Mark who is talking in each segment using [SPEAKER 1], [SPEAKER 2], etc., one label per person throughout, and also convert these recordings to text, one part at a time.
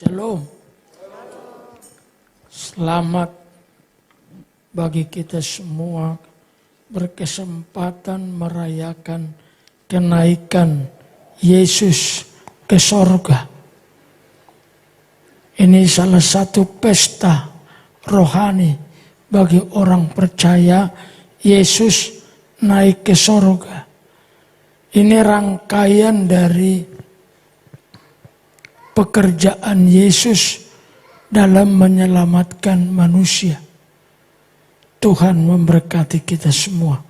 [SPEAKER 1] Shalom. Selamat bagi kita semua berkesempatan merayakan kenaikan Yesus ke sorga. Ini salah satu pesta rohani bagi orang percaya Yesus naik ke sorga. Ini rangkaian dari pekerjaan Yesus dalam menyelamatkan manusia. Tuhan memberkati kita semua.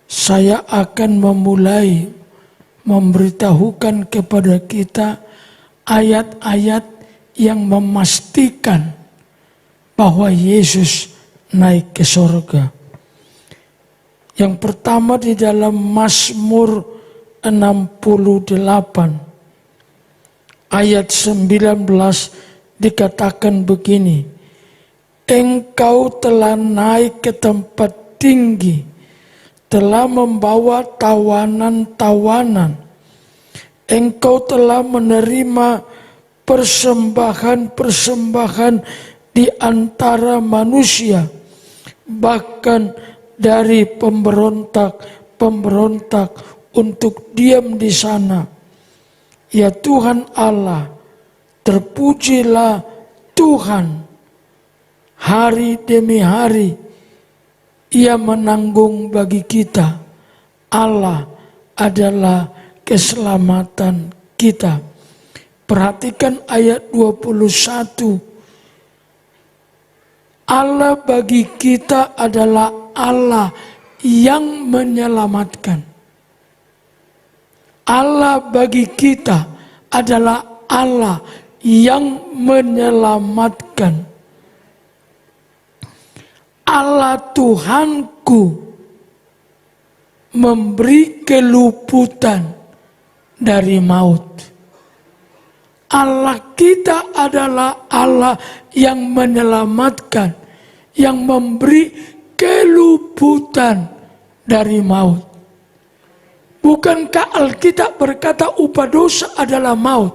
[SPEAKER 1] Saya akan memulai memberitahukan kepada kita ayat-ayat yang memastikan bahwa Yesus naik ke sorga. Yang pertama di dalam Mazmur 68. Ayat 19 dikatakan begini, Engkau telah naik ke tempat tinggi, telah membawa tawanan-tawanan. Engkau telah menerima persembahan-persembahan di antara manusia, bahkan dari pemberontak-pemberontak untuk diam di sana. Ya Tuhan Allah, terpujilah Tuhan. Hari demi hari Ia menanggung bagi kita. Allah adalah keselamatan kita. Perhatikan ayat 21. Allah bagi kita adalah Allah yang menyelamatkan. Allah bagi kita adalah Allah yang menyelamatkan. Allah Tuhanku memberi keluputan dari maut. Allah kita adalah Allah yang menyelamatkan, yang memberi keluputan dari maut. Bukankah Alkitab berkata upah dosa adalah maut?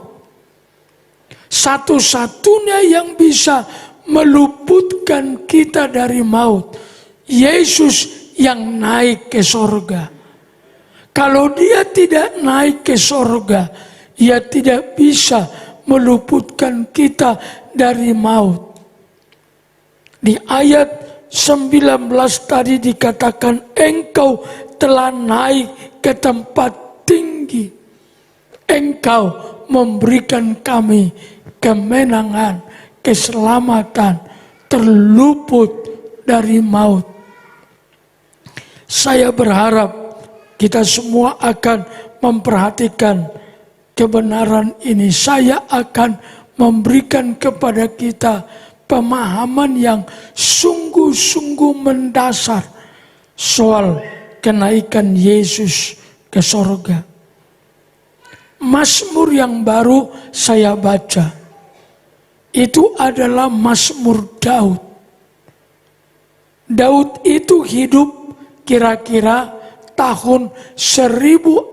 [SPEAKER 1] Satu-satunya yang bisa meluputkan kita dari maut, Yesus yang naik ke sorga. Kalau Dia tidak naik ke sorga, Ia tidak bisa meluputkan kita dari maut. Di ayat 19 tadi dikatakan, Engkau telah naik ke tempat tinggi. Engkau memberikan kami kemenangan, keselamatan, terluput dari maut. Saya berharap kita semua akan memperhatikan kebenaran ini. Saya akan memberikan kepada kita pemahaman yang sungguh-sungguh mendasar soal kenaikan Yesus ke sorga. Mazmur yang baru saya baca, itu adalah Mazmur Daud. Daud itu hidup kira-kira tahun 1040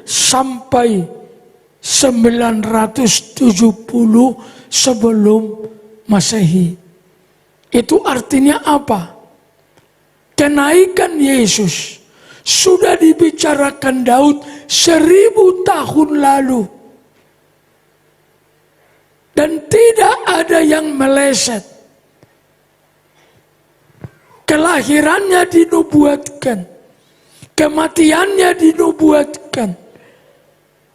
[SPEAKER 1] sampai 970 sebelum Masehi. Itu artinya apa? Kenaikan Yesus sudah dibicarakan Daud 1000 tahun lalu. Dan tidak ada yang meleset. Kelahirannya dinubuatkan. Kematiannya dinubuatkan.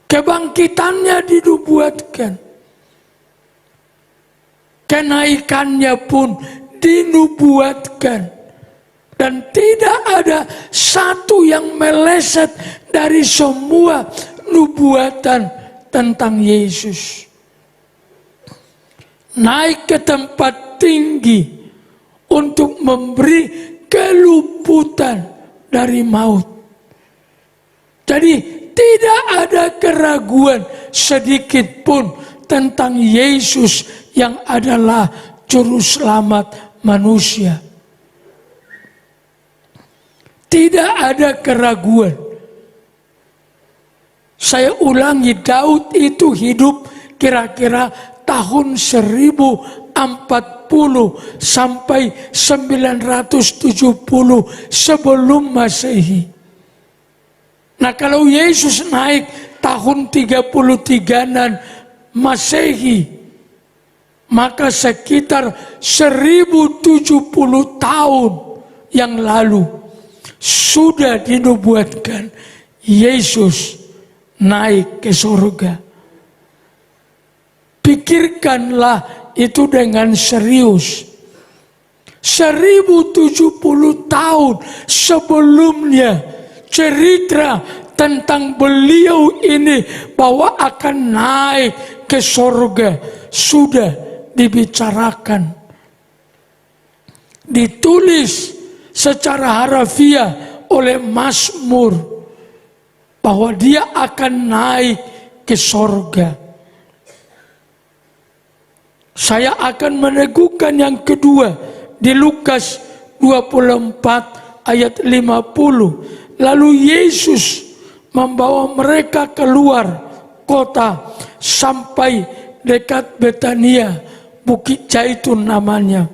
[SPEAKER 1] Kebangkitannya dinubuatkan. Kenaikannya pun dinubuatkan. Dan tidak ada satu yang meleset dari semua nubuatan tentang Yesus. Naik ke tempat tinggi untuk memberi keluputan dari maut. Jadi tidak ada keraguan sedikit pun tentang Yesus yang adalah juru selamat manusia. Tidak ada keraguan. Saya ulangi, Daud itu hidup kira-kira tahun 1040 sampai 970 sebelum Masehi. Nah, kalau Yesus naik tahun 33-an Masehi, maka sekitar 1070 tahun yang lalu sudah dinubuatkan Yesus naik ke surga. Pikirkanlah itu dengan serius. 1070 tahun sebelumnya cerita tentang beliau ini bahwa akan naik ke surga sudah dibicarakan. Ditulis secara harafiah oleh Mazmur bahwa dia akan naik ke surga. Saya akan meneguhkan yang kedua di Lukas 24 ayat 50. Lalu Yesus membawa mereka keluar kota sampai dekat Betania, Bukit Zaitun namanya.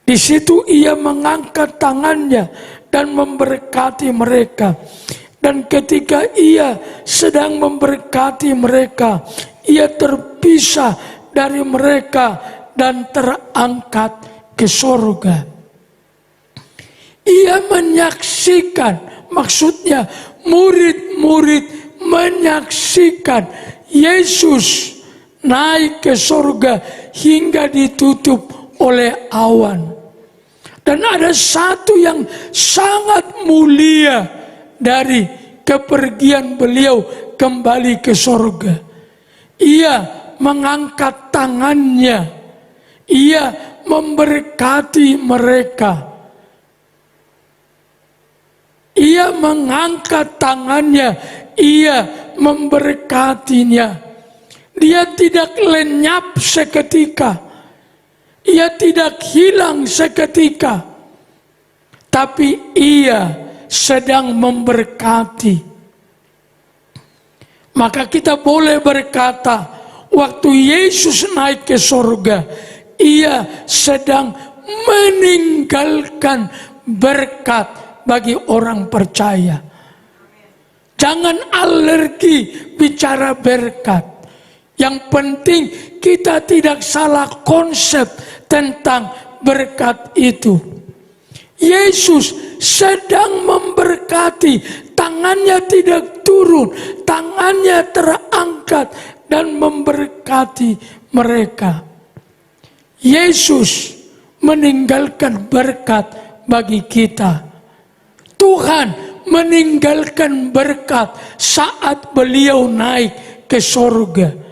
[SPEAKER 1] Di situ ia mengangkat tangannya dan memberkati mereka. Dan ketika ia sedang memberkati mereka, ia terpisah dari mereka dan terangkat ke surga. Ia menyaksikan, maksudnya murid-murid menyaksikan Yesus naik ke surga hingga ditutup oleh awan. Dan ada satu yang sangat mulia dari kepergian beliau kembali ke surga. Ia mengangkat tangannya, ia memberkati mereka. Ia mengangkat tangannya, ia memberkatinya. Dia tidak lenyap seketika, ia tidak hilang seketika, tapi ia sedang memberkati. Maka kita boleh berkata, waktu Yesus naik ke surga, ia sedang meninggalkan berkat bagi orang percaya. Jangan alergi bicara berkat. Yang penting kita tidak salah konsep tentang berkat itu. Yesus sedang memberkati, tangannya tidak turun, tangannya terangkat dan memberkati mereka. Yesus meninggalkan berkat bagi kita. Tuhan meninggalkan berkat saat beliau naik ke surga.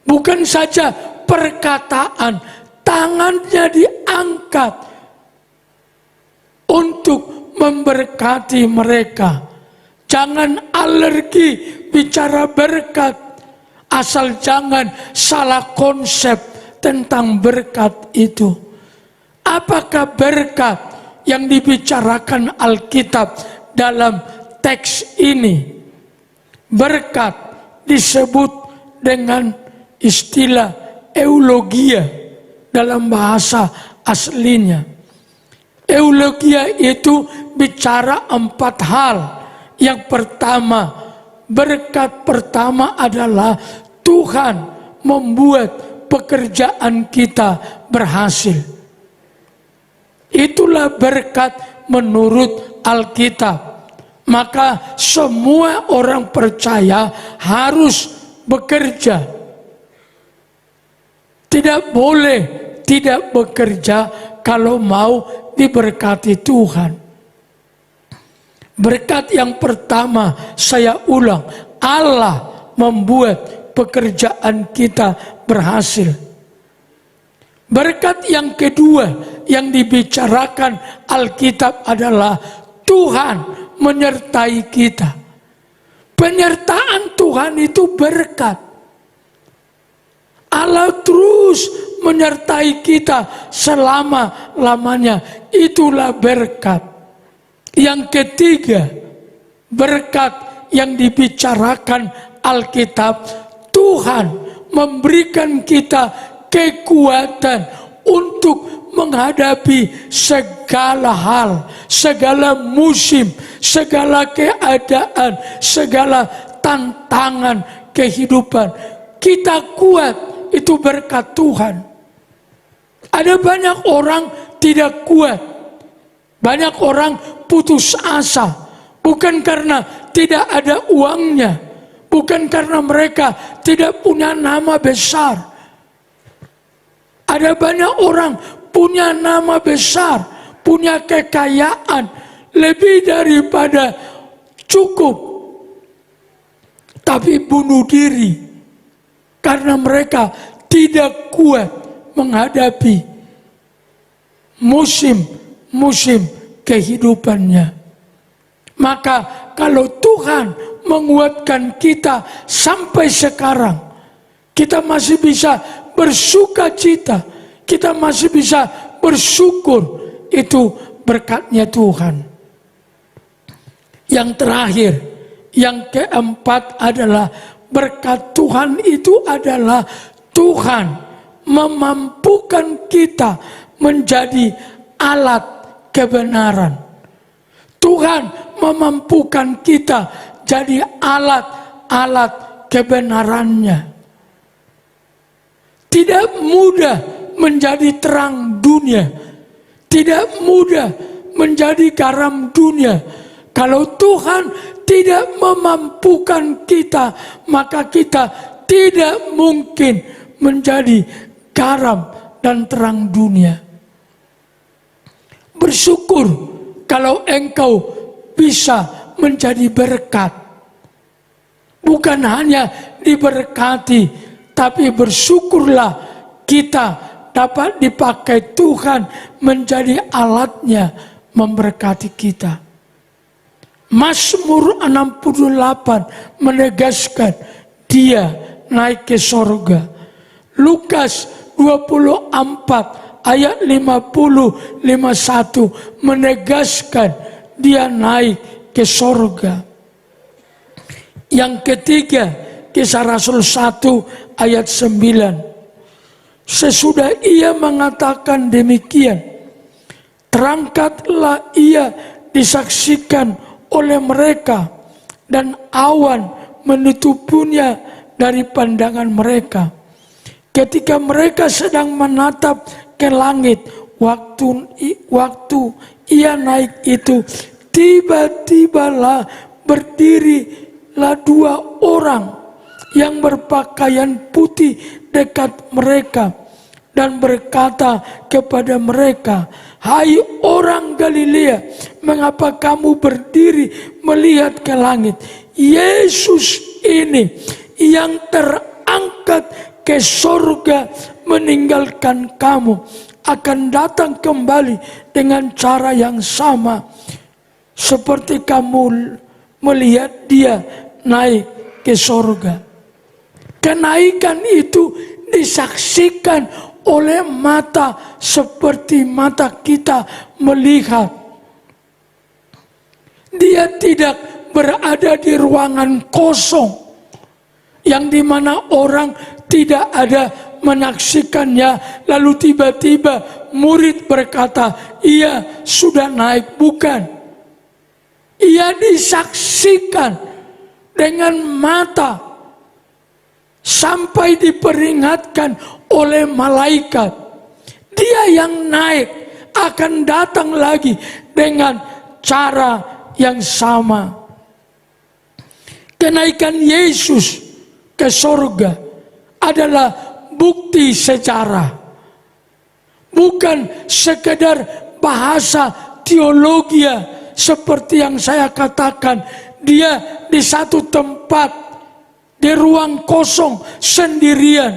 [SPEAKER 1] Bukan saja perkataan, tangannya diangkat untuk memberkati mereka. Jangan alergi bicara berkat, asal jangan salah konsep tentang berkat itu. Apakah berkat yang dibicarakan Alkitab dalam teks ini? Berkat disebut dengan istilah eulogia dalam bahasa aslinya. Eulogia itu bicara 4 hal. Yang pertama, berkat pertama adalah Tuhan membuat pekerjaan kita berhasil. Itulah berkat menurut Alkitab. Maka semua orang percaya harus bekerja. Tidak boleh tidak bekerja kalau mau diberkati Tuhan. Berkat yang pertama, saya ulang, Allah membuat pekerjaan kita berhasil. Berkat yang kedua yang dibicarakan Alkitab adalah Tuhan menyertai kita. Penyertaan Tuhan itu berkat. Allah terus menyertai kita selama-lamanya. Itulah berkat. Yang ketiga, berkat yang dibicarakan Alkitab, Tuhan memberikan kita kekuatan untuk menghadapi segala hal, segala musim, segala keadaan, segala tantangan kehidupan. Kita kuat itu berkat Tuhan. Ada banyak orang tidak kuat, banyak orang putus asa, bukan karena tidak ada uangnya, bukan karena mereka tidak punya nama besar. Ada banyak orang punya nama besar, punya kekayaan lebih daripada cukup, tapi bunuh diri karena mereka tidak kuat menghadapi musim-musim kehidupannya. Maka kalau Tuhan menguatkan kita sampai sekarang, kita masih bisa bersuka cita, kita masih bisa bersyukur, itu berkatnya Tuhan. Yang terakhir, yang keempat adalah berkat Tuhan itu adalah Tuhan memampukan kita menjadi alat kebenaran. Tuhan memampukan kita jadi alat-alat kebenarannya. Tidak mudah menjadi terang dunia, tidak mudah menjadi garam dunia. Kalau Tuhan tidak memampukan kita, maka kita tidak mungkin menjadi garam dan terang dunia. Bersyukur kalau engkau bisa menjadi berkat. Bukan hanya diberkati, tapi bersyukurlah kita dapat dipakai Tuhan menjadi alatnya memberkati kita. Mazmur 68 menegaskan dia naik ke sorga. Lukas 24 ayat 50-51 menegaskan dia naik ke sorga. Yang ketiga, Kisah Rasul 1 ayat 9. Sesudah ia mengatakan demikian, terangkatlah ia disaksikan oleh mereka, dan awan menutupinya dari pandangan mereka. Ketika mereka sedang menatap ke langit, waktu ia naik itu, tiba-tibalah berdirilah dua orang yang berpakaian putih dekat mereka dan berkata kepada mereka, "Hai orang Galilea, mengapa kamu berdiri melihat ke langit? Yesus ini yang terangkat ke surga meninggalkan kamu akan datang kembali dengan cara yang sama seperti kamu melihat dia naik ke surga." Kenaikan itu disaksikan oleh mata seperti mata kita melihat. Dia tidak berada di ruangan kosong yang dimana orang tidak ada menyaksikannya, lalu tiba-tiba murid berkata, "Ia sudah naik." Bukan. Ia disaksikan dengan mata sampai diperingatkan oleh malaikat. Dia yang naik akan datang lagi dengan cara yang sama. Kenaikan Yesus ke surga adalah bukti sejarah, bukan sekedar bahasa teologi seperti yang saya katakan. Dia di satu tempat, di ruang kosong sendirian,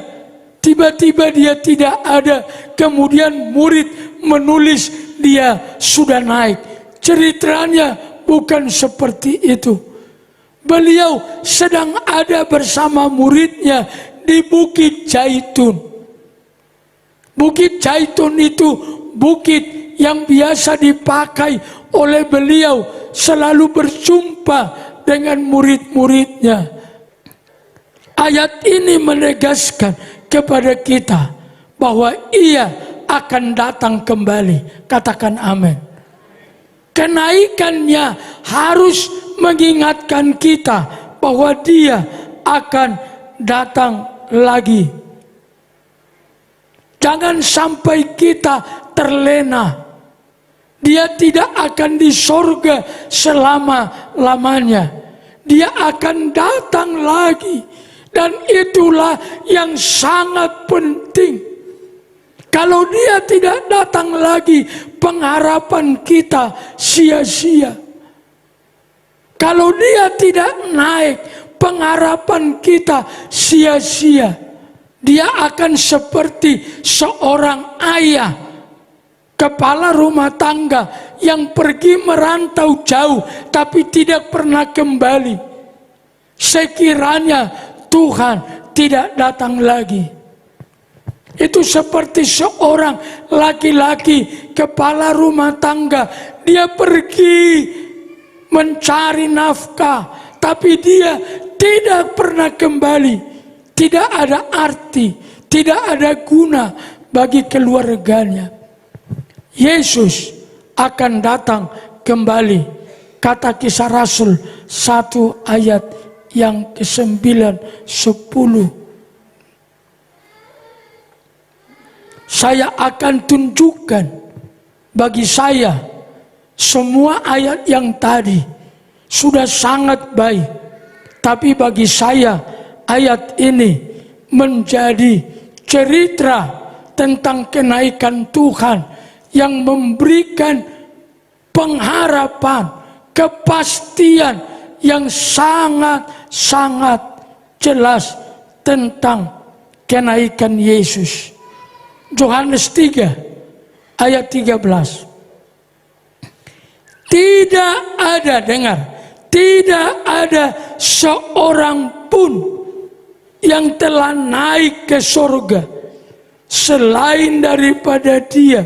[SPEAKER 1] tiba-tiba dia tidak ada, kemudian murid menulis dia sudah naik. Ceritanya bukan seperti itu. Beliau sedang ada bersama muridnya di Bukit Zaitun. Bukit Zaitun itu bukit yang biasa dipakai oleh beliau selalu berjumpa dengan murid-muridnya. Ayat ini menegaskan kepada kita bahwa Ia akan datang kembali. Katakan amin. Kenaikannya harus mengingatkan kita bahwa Dia akan datang lagi. Jangan sampai kita terlena. Dia tidak akan di surga selama-lamanya. Dia akan datang lagi. Dan itulah yang sangat penting. Kalau Dia tidak datang lagi, pengharapan kita sia-sia. Kalau Dia tidak naik, pengharapan kita sia-sia. Dia akan seperti seorang ayah, kepala rumah tangga yang pergi merantau jauh tapi tidak pernah kembali. Sekiranya Tuhan tidak datang lagi. Itu seperti seorang laki-laki kepala rumah tangga. Dia pergi mencari nafkah, tapi dia tidak pernah kembali. Tidak ada arti, tidak ada guna bagi keluarganya. Yesus akan datang kembali. Kata Kisah Rasul 1 ayat yang ke-9, 10. Saya akan tunjukkan bagi saya semua ayat yang tadi sudah sangat baik. Tapi bagi saya ayat ini menjadi cerita tentang kenaikan Tuhan yang memberikan pengharapan, kepastian yang sangat jelas tentang kenaikan Yesus. Yohanes 3 ayat 13. Tidak ada, dengar, tidak ada seorang pun yang telah naik ke surga selain daripada Dia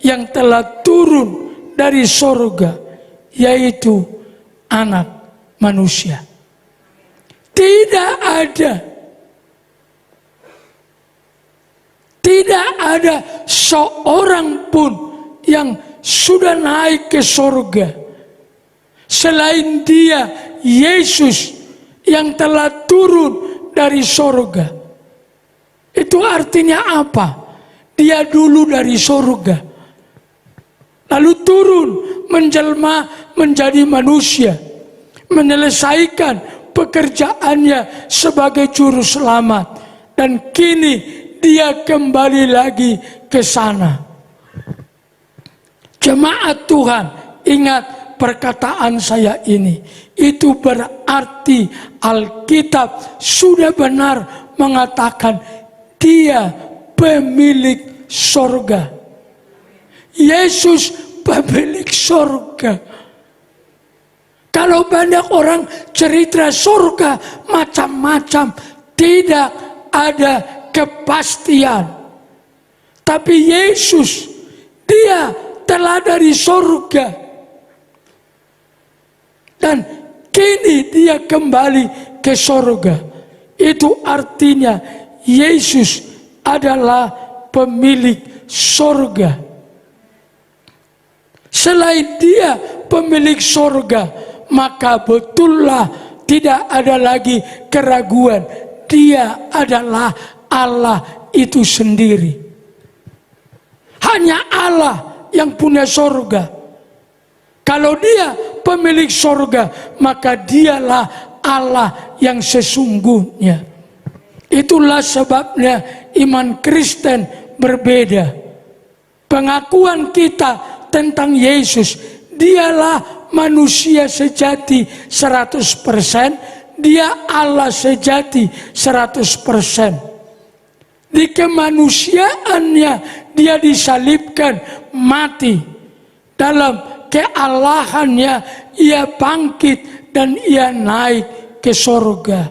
[SPEAKER 1] yang telah turun dari surga, yaitu Anak Manusia. Tidak ada seorang pun yang sudah naik ke surga selain Dia, Yesus, yang telah turun dari surga. Itu artinya apa? Dia dulu dari surga, lalu turun menjelma menjadi manusia, menyelesaikan pekerjaannya sebagai juru selamat, dan kini Dia kembali lagi ke sana. Jemaat Tuhan, ingat perkataan saya ini. Itu berarti Alkitab sudah benar mengatakan Dia pemilik surga. Yesus pemilik surga. Kalau banyak orang cerita surga macam-macam, tidak ada kepastian. Tapi Yesus, Dia telah dari surga, dan kini Dia kembali ke surga. Itu artinya Yesus adalah pemilik surga. Selain Dia pemilik surga, maka betullah tidak ada lagi keraguan. Dia adalah Allah itu sendiri. Hanya Allah yang punya surga. Kalau Dia pemilik surga, maka Dialah Allah yang sesungguhnya. Itulah sebabnya iman Kristen berbeda. Pengakuan kita tentang Yesus, Dialah manusia sejati 100%, Dia Allah sejati 100%. Di kemanusiaannya Dia disalibkan, mati. Dalam keallahannya Ia bangkit dan Ia naik ke surga.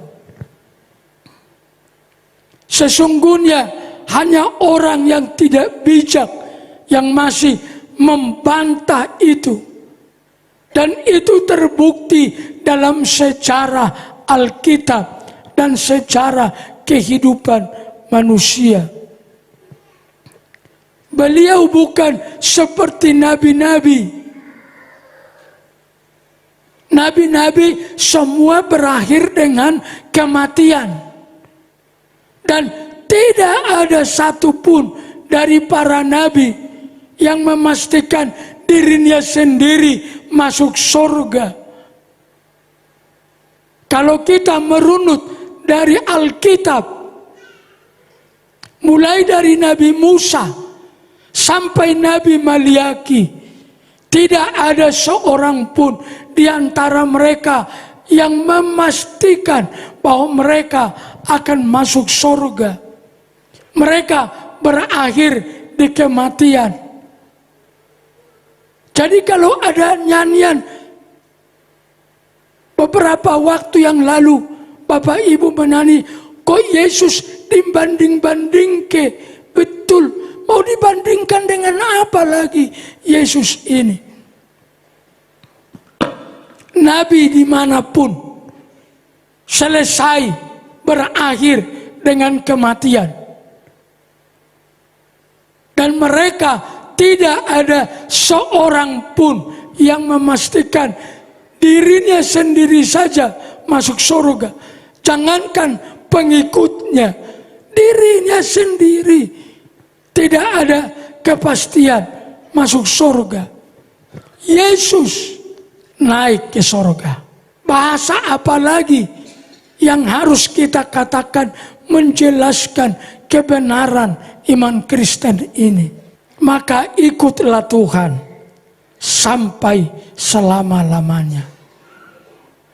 [SPEAKER 1] Sesungguhnya hanya orang yang tidak bijak yang masih membantah itu. Dan itu terbukti dalam sejarah Alkitab. dan sejarah kehidupan manusia. Beliau bukan seperti nabi-nabi. Nabi-nabi semua berakhir dengan kematian. Dan tidak ada satupun dari para nabi yang memastikan dirinya sendiri masuk surga. Kalau kita merunut dari Alkitab, mulai dari Nabi Musa sampai Nabi Maliaki, tidak ada seorang pun di antara mereka yang memastikan bahwa mereka akan masuk surga. Mereka berakhir di kematian. Jadi kalau ada nyanyian beberapa waktu yang lalu, Bapak Ibu menyanyi, kok Yesus dibanding-bandingke, betul. Mau dibandingkan dengan apa lagi Yesus ini? Nabi dimanapun selesai berakhir dengan kematian. Dan mereka tidak ada seorang pun yang memastikan dirinya sendiri saja masuk surga. Jangankan pengikutnya, dirinya sendiri tidak ada kepastian masuk surga. Yesus naik ke surga. Bahasa apa lagi yang harus kita katakan menjelaskan kebenaran iman Kristen ini? Maka ikutlah Tuhan sampai selama-lamanya.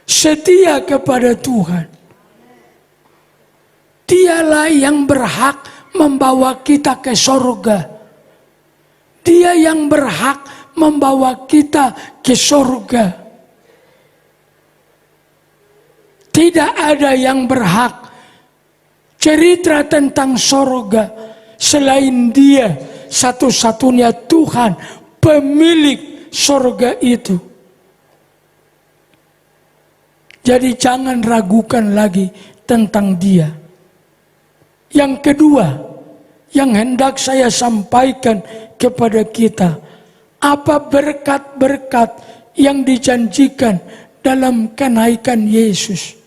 [SPEAKER 1] Setia kepada Tuhan. Dialah yang berhak membawa kita ke surga. Dia yang berhak membawa kita ke surga. Tidak ada yang berhak cerita tentang surga selain Dia satu-satunya Tuhan, pemilik surga itu. Jadi jangan ragukan lagi tentang Dia. Yang kedua, yang hendak saya sampaikan kepada kita, apa berkat-berkat yang dijanjikan dalam kenaikan Yesus.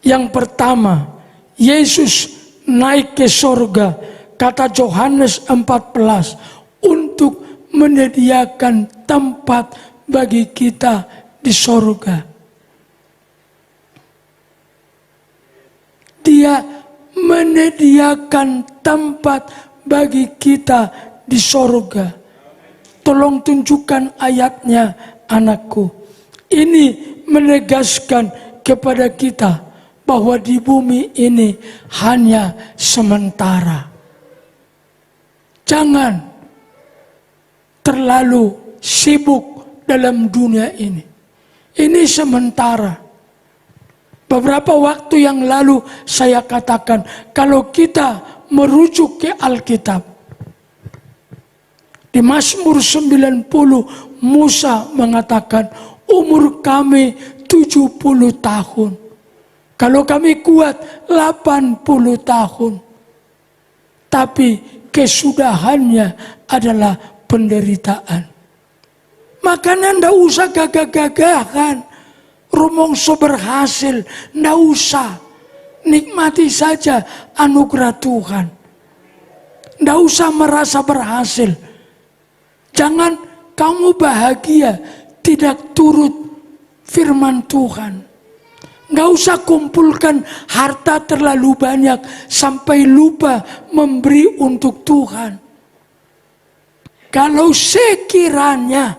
[SPEAKER 1] Yang pertama, Yesus naik ke surga, kata Yohanes 14, untuk menyediakan tempat bagi kita di surga. Dia menyediakan tempat bagi kita di surga. Tolong tunjukkan ayatnya, anakku. Ini menegaskan kepada kita bahwa di bumi ini hanya sementara. Jangan terlalu sibuk dalam dunia ini. Ini sementara. Beberapa waktu yang lalu saya katakan, kalau kita merujuk ke Alkitab, di Mazmur 90 Musa mengatakan, umur kami 70 tahun. Kalau kami kuat 80 tahun. Tapi kesudahannya adalah penderitaan. Makanya ndak usah gagah-gagahan. Rumongso berhasil, ndak usah. Nikmati saja anugerah Tuhan. Ndak usah merasa berhasil. Jangan kamu bahagia tidak turut firman Tuhan. Nggak usah kumpulkan harta terlalu banyak sampai lupa memberi untuk Tuhan. Kalau sekiranya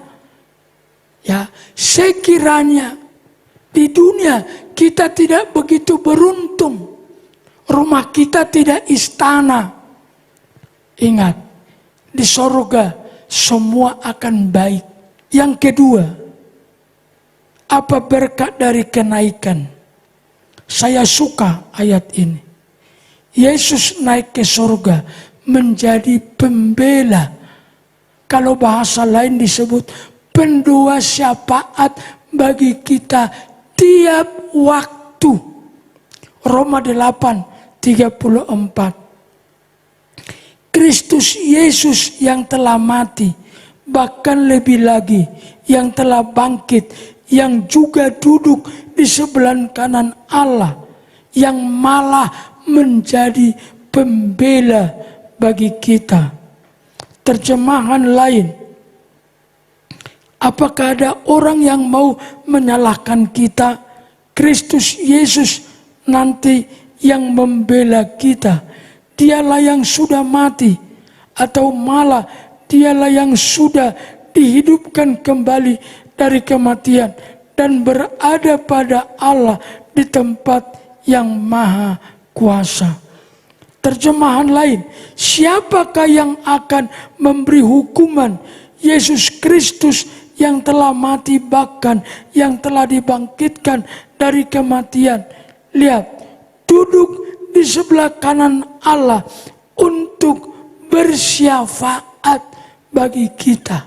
[SPEAKER 1] di dunia kita tidak begitu beruntung, rumah kita tidak istana, ingat, di surga semua akan baik. Yang kedua, apa berkat dari kenaikan? Saya suka ayat ini. Yesus naik ke surga menjadi pembela. Kalau bahasa lain disebut pendoa syafaat bagi kita tiap waktu. Roma 8:34. Kristus Yesus yang telah mati, bahkan lebih lagi yang telah bangkit, yang juga duduk di sebelah kanan Allah, yang malah menjadi pembela bagi kita. Terjemahan lain, apakah ada orang yang mau menyalahkan kita? Kristus Yesus nanti yang membela kita. Dialah yang sudah mati, atau malah dialah yang sudah dihidupkan kembali dari kematian dan berada pada Allah di tempat yang maha kuasa. Terjemahan lain, siapakah yang akan memberi hukuman? Yesus Kristus yang telah mati, bahkan yang telah dibangkitkan dari kematian. Lihat, duduk di sebelah kanan Allah untuk bersyafaat bagi kita.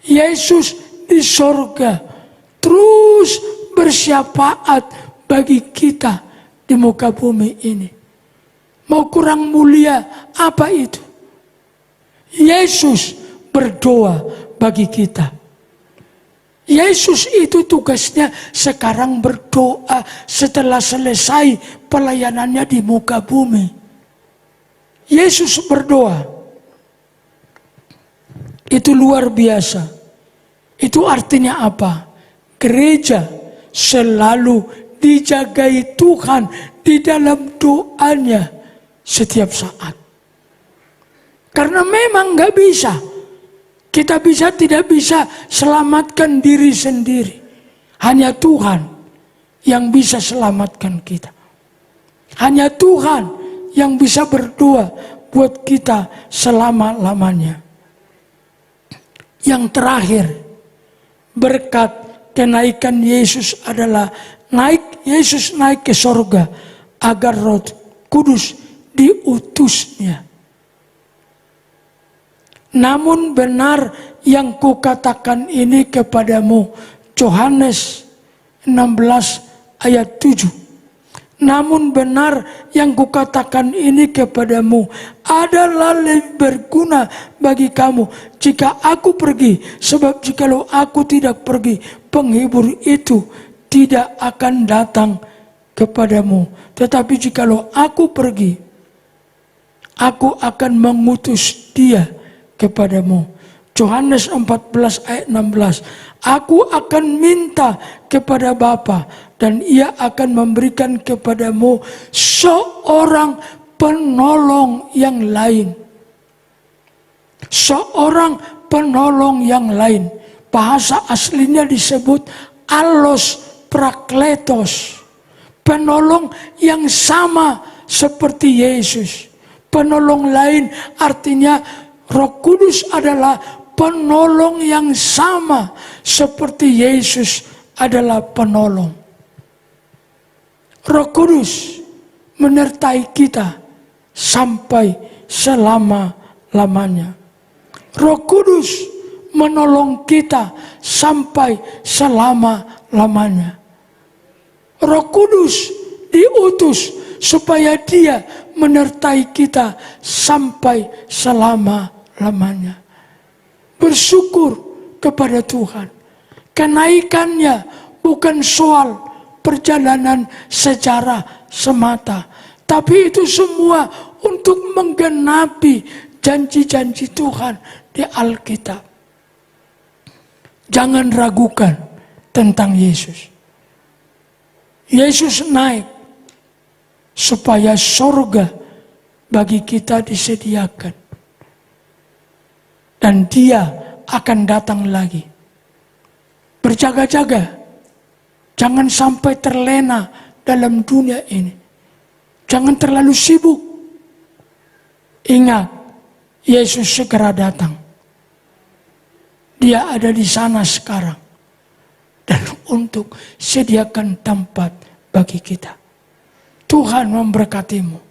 [SPEAKER 1] Yesus di sorga terus bersyafaat bagi kita di muka bumi ini. Mau kurang mulia apa itu? Yesus berdoa bagi kita. Yesus itu tugasnya sekarang berdoa setelah selesai pelayanannya di muka bumi. Yesus berdoa. Itu luar biasa. Itu artinya apa? Gereja selalu dijagai Tuhan di dalam doanya setiap saat. Karena memang gak bisa. Kita tidak bisa selamatkan diri sendiri. Hanya Tuhan yang bisa selamatkan kita. Hanya Tuhan yang bisa berdoa buat kita selama-lamanya. Yang terakhir, berkat kenaikan Yesus adalah Yesus naik ke sorga agar Roh Kudus diutusnya. Namun benar yang kukatakan ini kepadamu. Yohanes 16 ayat 7. Namun benar yang kukatakan ini kepadamu adalah lebih berguna bagi kamu jika aku pergi. Sebab jikalau aku tidak pergi, penghibur itu tidak akan datang kepadamu. Tetapi jikalau aku pergi, aku akan mengutus dia kepadamu. Yohanes 14 ayat 16. Aku akan minta kepada Bapa dan ia akan memberikan kepadamu seorang penolong yang lain. Seorang penolong yang lain. Bahasa aslinya disebut Allos Prakletos. Penolong yang sama seperti Yesus. Penolong lain artinya Roh Kudus adalah penolong yang sama seperti Yesus adalah penolong. Roh Kudus menyertai kita sampai selama-lamanya. Roh Kudus menolong kita sampai selama-lamanya. Roh Kudus diutus supaya dia menyertai kita sampai selama-lamanya. Bersyukur kepada Tuhan. Kenaikannya bukan soal perjalanan sejarah semata, tapi itu semua untuk menggenapi janji-janji Tuhan di Alkitab. Jangan ragukan tentang Yesus. Yesus naik supaya sorga bagi kita disediakan. Dan dia akan datang lagi. Berjaga-jaga. Jangan sampai terlena dalam dunia ini. Jangan terlalu sibuk. Ingat, Yesus segera datang. Dia ada di sana sekarang. Dan untuk sediakan tempat bagi kita. Tuhan memberkatimu.